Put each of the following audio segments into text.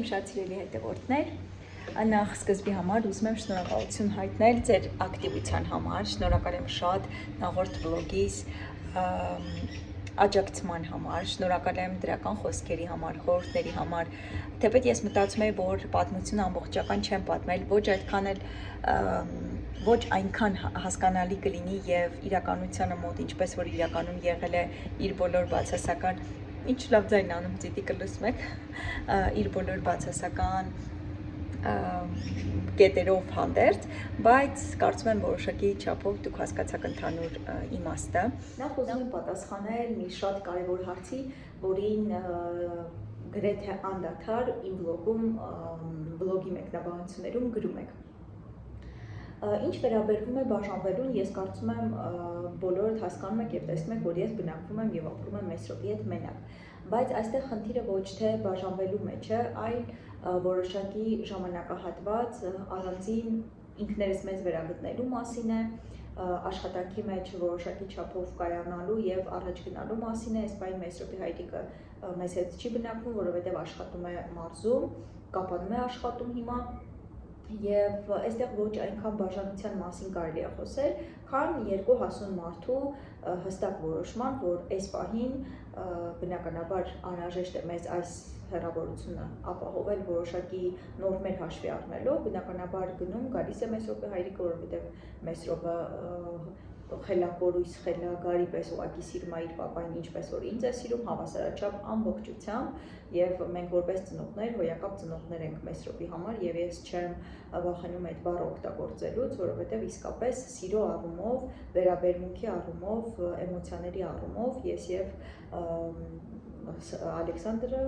իմ շատ սիրելի հետևորդներ, նախ սկզբի համար ուզում եմ շնորհակալություն հայտնել ձեր ակտիվության համար, շնորհակալ եմ շատ նախորդ վլոգից աջակցման համար, շնորհակալ եմ դրական խոսքերի համար, խորհուրդների համար, թեպետ ես մտածում եմ, որ պատմությունը ամբողջական չեմ պատմել, ոչ այնքան հասկանալի կլինի եւ իրականությանը մոտ, ինչպես որ իրականում եղել է իր բոլոր բացասական, ինչ լավ ձայն անում ծիտիկը լսում եք, իր բոլոր բացասական կետերով հանդերձ, բայց կարծում եմ որոշակի չափով դուք հասկացաք ընդհանուր իմաստը։ Նախ ուզում եմ պատասխանել մի շատ կարևոր հարցի, որին գրեթե անդադար իմ վլոգի մեկնաբանություններում գրում եք։ Ինչ վերաբերվում է բաժանվելուն, ես կարծում եմ բոլորդ հասկանում եք եւ տեսնում եք, որ ես բնակվում եմ եւ ապրում եմ Մեսրոպի հետ մենակ, բայց այստեղ խնդիրը ոչ թե բաժանվելու մեջ է, այլ որոշակի ժամանակահատված առանձին ինքներս մեզ վերագտնելու մասին է, աշխատանքի մեջ որոշակի չափով կայանալու եւ առաջ գնալու մասին է, այս բանի Մեսրոպի հայրիկը մեզ հետ չի բնակվում, որովհետեւ աշխատում է մարզում, Կապանում է աշխատում հիմա եւ այստեղ ոչ այնքան բաժանության մասին կարելի է խոսել, քան երկու հասուն մարդու հստակ որոշման, որ այս պահին բնականաբար անհրաժեշտ է մեզ այս հեռավորությունը ապահովել որոշակի նորմեր հաշվի առնելով, բնականաբար գնում գալիս է Մեսրոպի հայրիկը, որովհետեւ Մեսրոպը խելակորույս, խելագարի պես ուղղակի սիրում է իր պապային, ինչպես որ ինձ է սիրում, հավասարաչափ ամբողջությամբ եւ մենք որպես ծնողներ, հոյակապ ծնողներ ենք Մեսրոպի համար եւ ես չեմ վախենում այդ բառը օգտագործելուց, որովհետեւ իսկապես սիրո առումով, վերաբերմունքի առումով, էմոցիաների առումով ես եւ Ալեքսանդրը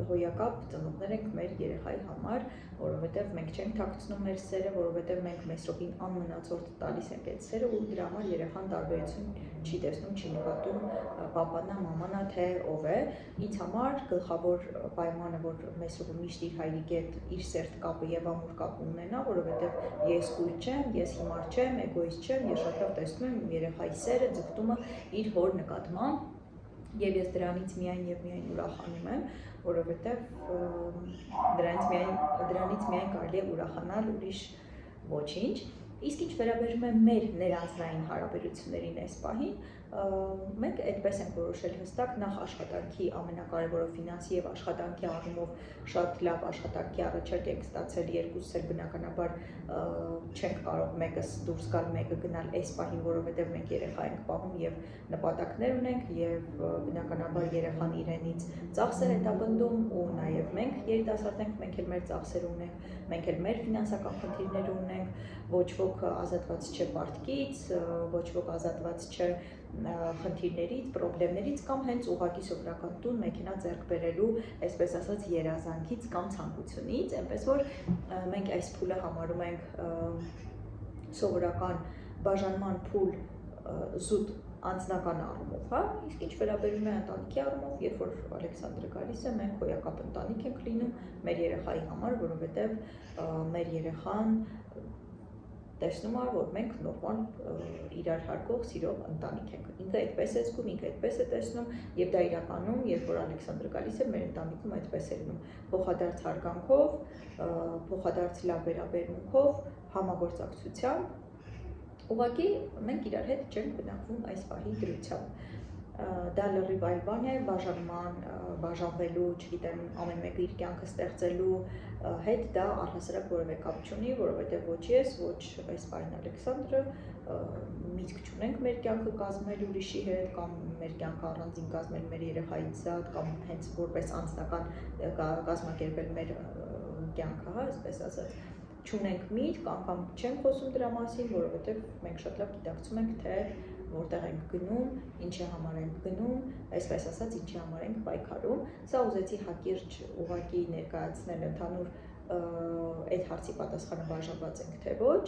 հոյակապ ծնողներ ենք մեր երեխայի համար, որովհետև մենք չենք թաքցնում մեր սերը, որովհետև մենք Մեսրոպին անմնացորդ տալիս ենք այդ սերը ու դրա համար երեխան տարբերություն չի տեսնում, չի նկատում պապանա, մամանա, թե ով է։ Ինձ համար գլխավոր պայմանը, որ Մեսրոպը միշտ իր հայրիկի հետ իր սերտ կապը եւ ամուր կապ ունենա, որովհետև ես կույր չեմ, ես հիմար չեմ, էգոիստ չեմ, ես շատ լավ տեսնում եմ իմ երեխայի սերը, ձգտումը իր հոր նկատմամբ եւ ես դրանից միայն ուրախանում եմ, որովհետեւ դրանից միայն կարելի է ուրախանալ, ուրիշ ոչինչ։ Իսկ ինչ վերաբերում է մեր ներանձնային հարաբերություններին այս պահին, մենք այդպես ենք որոշել հստակ, նախ աշխատանքի ամենակարևորը ֆինանսի եւ աշխատանքի առումով շատ լավ աշխատանքի առաջարկ ենք ստացել, երկուսս էլ բնականաբար չենք կարող մեկս դուրս գալ, մեկը գնալ այս պահին, որովհետեւ մենք երեխա ենք պահում եւ նպատակներ ունենք եւ բնականաբար երեխան իրենից ծախս է հետապնդում ու նաեւ մենք երիտասարդ ենք, մենք էլ մեր ծախսեր ունենք, մենք էլ մեր ֆինանսական խնդիրներ ունենք, ոչ ոք ազատված չէ պարտքից, ոչ ոք ազատված չէ խնդիրներից, պրոբլեմներից կամ հենց ուղղակի սովորական տուն մեքենա ձեռք բերելու, այսպես ասած, երազանքից կամ ցանկությունից, այնպես որ մենք այս փուլը համարում ենք սովորական բաժանման փուլ զուտ անձնական առումով, հա, իսկ ինչ վերաբերում է ընտանիքի առումով, երբ որ Ալեքսանդրը գալիս է, մենք հոյակապ ընտանիք ենք լինում մեր երեխայի համար, որովհետև մեր երեխան տեսնում է, որ մենք նորմալ իրար հարգող, սիրող ընտանիք ենք։ Ինքը այդպես է զգում, ինքը այդպես է տեսնում եւ դա իրականում, երբ որ Ալեքսանդրը գալիս է, մեր ընտանիքում այդպես է լինում։ Փոխադարձ հարգանքով, փոխադարձ լավ վերաբերմունքով, համագործակցությամբ ուղղակի մենք իրար հետ չենք բնակվում այս պահի դրությամբ։ Դա լրիվ այլ բան է, բաժանվելու, չգիտեմ, ամեն մեկը իր կյանքը ստեղծելու հետ դա առհասարակ որևէ կապ չունի, որովհետև ոչ ես, ոչ այս պահին Ալեքսանդրը միտք չունենք մեր կյանքը կազմել ուրիշի հետ կամ մեր կյանքը առանձին կազմել մեր երեխայի զատ կամ հենց որպես անձնական կազմակերպել մեր կյանքը, հա, այսպես ասած, չունենք միտք, անգամ չենք խոսում դրա մասին, որովհետև մենք շատ լավ գիտակցում ենք, թե որտեղ ենք գնում, ինչի համար ենք գնում, այսպես ասած, ինչի համար ենք պայքարում։ Սա ուզեցի հակիրճ ուղղակի ներկայացնել ընդհանուր այդ հարցի պատասխանը բաժանված ենք, թե ոչ։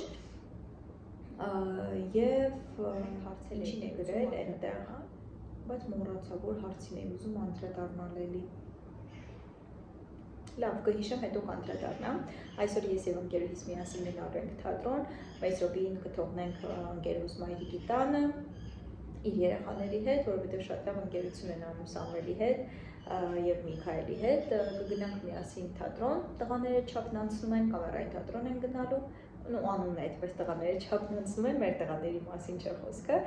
Եվ հարցել ինչին է գրել այնտեղ, բայց մոռացա, որ հարցին եմ ուզում անդրադառնալ էլի։ Լավ, կհիշեմ, հետո կանդրադառնամ։ Այսօր ես եւ ընկերուհիս միասին գնալու ենք թատրոն, Մեսրոպին կթողնենք ընկերուհուս մայրիկի տանը իր երեխաների հետ, որովհետեւ շատ լավ ընկերություն են անում Սամվելի հետ, եւ Միքայելի հետ կգնանք միասին թատրոն, տղաները չափն անցնում են, կամերային թատրոն են գնալու, ու անունն է այդպես տղաները չափն անցնում են, մեր տղաների մասին չէ խոսքը,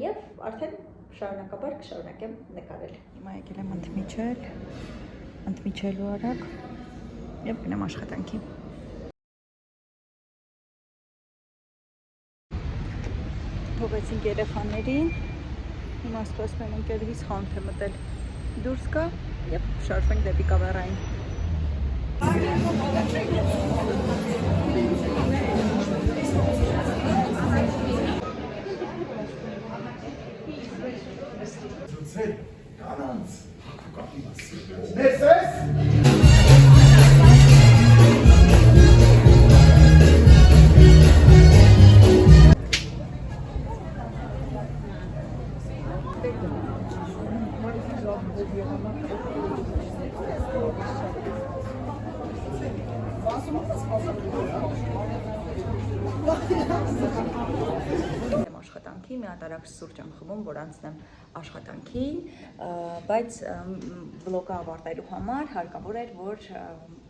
եւ արդեն շարունակաբար կշարունակեմ նկարել։ Հիմա եկել եմ ընդմիջելու արագ եւ գնամ աշխատանքի։ Փողեցինք երեխաներին, հիմա սպասում են ընկերուհիս խանութ է մտել դուրս գա եւ շարժվենք դեպի կավեռային։ Աշխատանքի մի հատ արագ սուրճ եմ խմում, որ անցնեմ աշխատանքին, բայց վլոգը ավարտելու համար հարկավոր էր, որ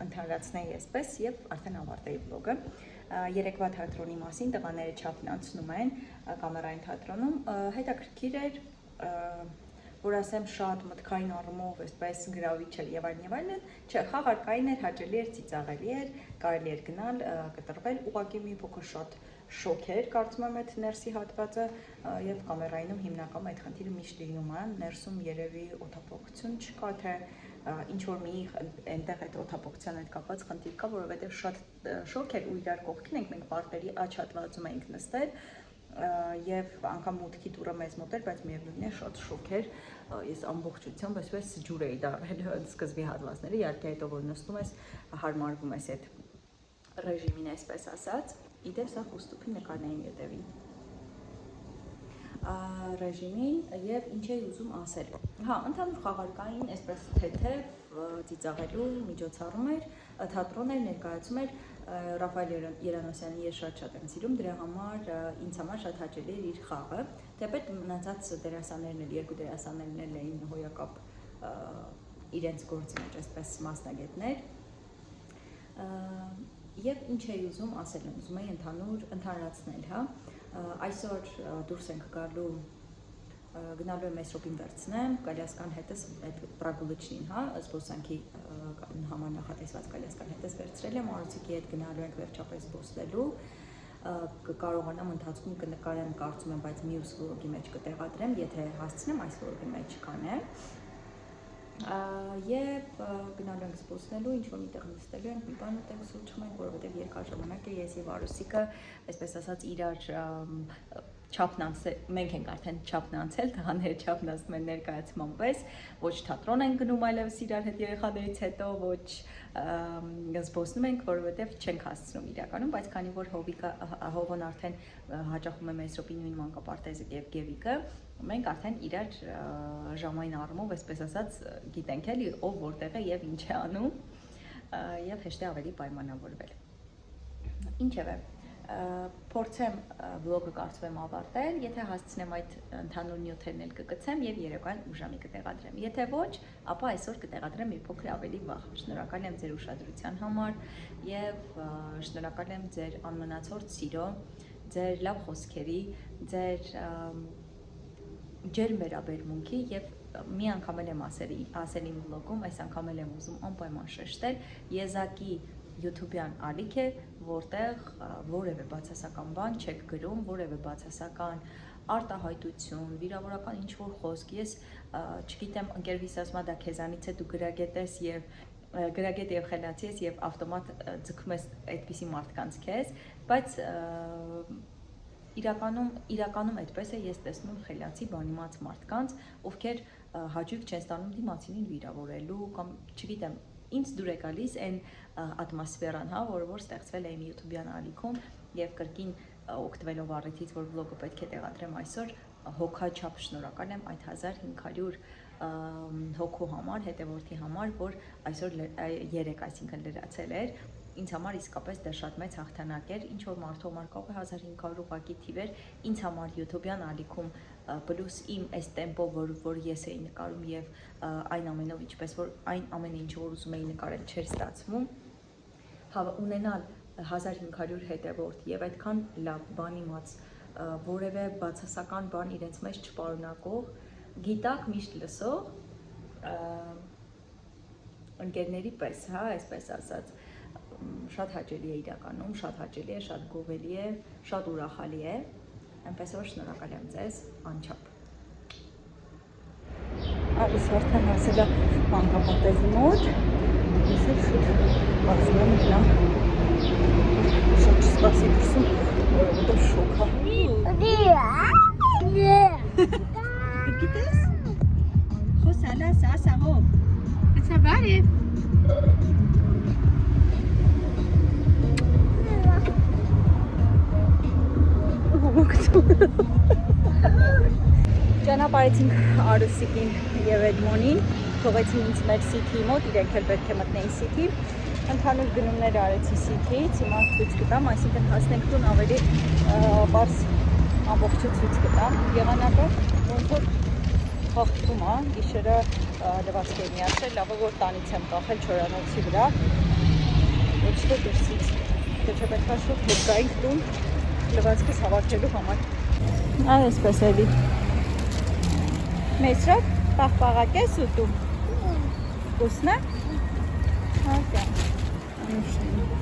ընդհանրացնեի այսպես եւ արդեն ավարտեի վլոգը։ Երեկվա թատրոնի մասին տղաները չափն անցնում են կամերային թատրոնում, հետաքրքիր էր, որ ասեմ շատ մտքային առումով այսպես գրավիչ էր եւ այլն, չէ, խաղարկային էր, հաճելի էր, ծիծաղելի էր, կարելի էր գնալ, կտրվել, ուղղակի մի փոքր շատ շոկ էր, կարծում եմ այդ ներսի հատվածը եւ կամերայինում հիմնականում այդ խնդիրը միշտ լինում է, ներսում երևի օդափոխություն չկա, թե ինչ որ մի այնտեղ այդ օդափոխության հետ կապված խնդիր կա, որովհետեւ շատ շոկ էր ու իրար կողքին ենք մենք պարտերի աջ հատվածում էինք նստել եւ անգամ մուտքի դուռը մեզ մոտ էր, բայց միևնույն է շատ շոկ էր, ես ամբողջությամբ այսպես ջուր էի դառել սկզբի հատվածները, իհարկե հետո որ նստում ես հարմարվում ես այդ ռեժիմին, այսպես ասած, իդեպ սա խուստուփի նկարներին ետևին ռեժիմին եւ ինչ էի ուզում ասել։ Հա, ընդհանուր խաղարկային այսպես թեթև ծիծաղելու միջոցառում էր, թատրոն էր, ներկայացում էր Ռաֆայել Երանոսյանի ես շատ եմ սիրում, դրա համար ինձ համար շատ հաճելի էր իր խաղը, թեպետ մնացած դերասաններն էլ, երկու դերասաններն էլ էին հոյակապ իրենց գործի մեջ այսպես մասնագետներ։ Եվ ինչ էի ուզում ասել, ուզում էի ընդհանրացնել, հա, այսօր դուրս ենք գնալու եմ Մեսրոպին վերցնեմ, Կալյասկան հետս այդ պրագուլիչնին, հա, զբոսանքի համար նախատեսված Կալյասկան հետս վերցրել եմ, Արուսիկի հետ գնալու ենք վերջապես զբոսնելու, կկարողանամ ընթացքում կնկարեմ, կարծում եմ, բայց մյուս վլոգի մեջ կտեղադրեմ, եթե հասցնեմ այս վլոգի մեջ կանեմ։ Եվ գնալու ենք զբոսնելու, ինչ-որ միտեղ նստելու ենք, մի բան ուտենք, սուրճ խմենք, որովհետև երկար ժամանակ է ես եւ Արուսիկը, այսպես ասած, իրար չափն անցել, մենք ենք արդեն չափն անցել, տղաները չափն անցնում են ներկայացման պես, ոչ թատրոն են գնում այլևս իրար հետ երեխաներից հետո, ոչ զբոսնում ենք, որովհետև չենք հասցնում իրականում, բայց քանի որ Հովոն արդեն հաճախում է Մեսրոպի նույն մանկապարտեզը եւ Գևիկը, մենք արդեն իրար ժամային առումով, այսպես ասած, գիտենք էլի ով որտեղ է եւ ինչ է անում եւ հեշտ է ավելի պայմանավորվել։ Ինչևէ, փորձեմ վլոգը կարծում եմ ավարտել, եթե հասցնեմ այդ ընդհանուր նյութերն էլ կգցեմ եւ երեկոյան ուժամի կտեղադրեմ։ Եթե ոչ, ապա այսօր կտեղադրեմ մի փոքր ավելի վաղ։ Շնորհակալ եմ ձեր ուշադրության համար եւ շնորհակալ եմ ձեր անմնացորդ սիրո, ձեր լավ խոսքերի, ձեր ջերմ վերաբերմունքի եւ մի անգամ էլ եմ ասել իմ վլոգում, այս անգամ էլ եմ ուզում անպայման շեշտել, եզակի YouTube-յան ալիք է, որտեղ որևէ բացասական բան չեք գրում, որևէ բացասական արտահայտություն, վիրավորական ինչ-որ խոսք, ես չգիտեմ, ընկերուհիս ասում է դա քեզանից է, դու գրագետ ես եւ գրագետ եւ խելացի ես եւ ավտոմատ ձգում ես այդպիսի մարդկանց քեզ, բայց իրականում այդպես է, ես տեսնում խելացի բանիմաց մարդկանց, ովքեր հաճույք չեն ստանում դիմացինին վիրավորելու կամ չգիտեմ, ինձ դուր է գալիս այն ատմոսֆերան, հա, որ ստեղծվել է իմ YouTube-յան ալիքում եւ կրկին օգտվելով առիթից, որ վլոգը պետք է տեղադրեմ այսօր, հոգաչափ շնորհակալ եմ այդ 1500 հոգու համար, հետևորդի համար, որ այսօր երեք, այսինքն լրացել էր ինձ համար իսկապես դա շատ մեծ հաղթանակ էր, ինչ որ մարդու համար կարող է 1500 ուղղակի թիվեր, ինձ համար YouTube-յան ալիքում պլյուս իմ այս տեմպով, որ ես էի նկարում եւ այն ամենով, ինչպես որ այն ամենը ինչ որ ուզում էի նկարել չէր ստացվում, ունենալ 1500 հետևորդ եւ այդքան լավ բան իմաց, որևէ բացասական բան իրենց մեջ չպարունակող, գիտակ միշտ լսող ընկերների պես, հա, այսպես ասած, շատ հաճելի է իրականում, շատ հաճելի է, շատ գովելի է, շատ ուրախալի է, այնպես որ շնորհակալ եմ ձեզ անչափ։ Ալիս արդեն հասել է մանկապարտեզի մոտ, ես էլ շուտ բացում եմ գնամ, շատ չսպասի դրսում, որովհետև շոկ է։ Գիտես, խոսալա, սասաղով։ It's a body. Ճանապարհեցինք Արուսիկին եւ Էդմոնին, թողեցին ինձ մեր City մոտ, իրենք էլ պետք է մտնեին City։ Ընդհանուր գնումներ արեցի City-ից, հիմա ցույց կտամ, այսինքն հասնենք տուն ավելի բարձ ամբողջը ցույց կտամ։ Եղանակը ոնց որ խախտում է, գիշերը լվացք եմ միացրել, լավ է որ տանից եմ կախել չորանոցի վրա, ոչ թե դրսից, թե չէ պետք է շուտ հետ գայինք տուն լվացքս հավաքելու համար։ Այսպես էլի։ Մեսրոք պաղպաղակ ես ուտում։ Վկուսնա։ Հակա։ Անուշնի։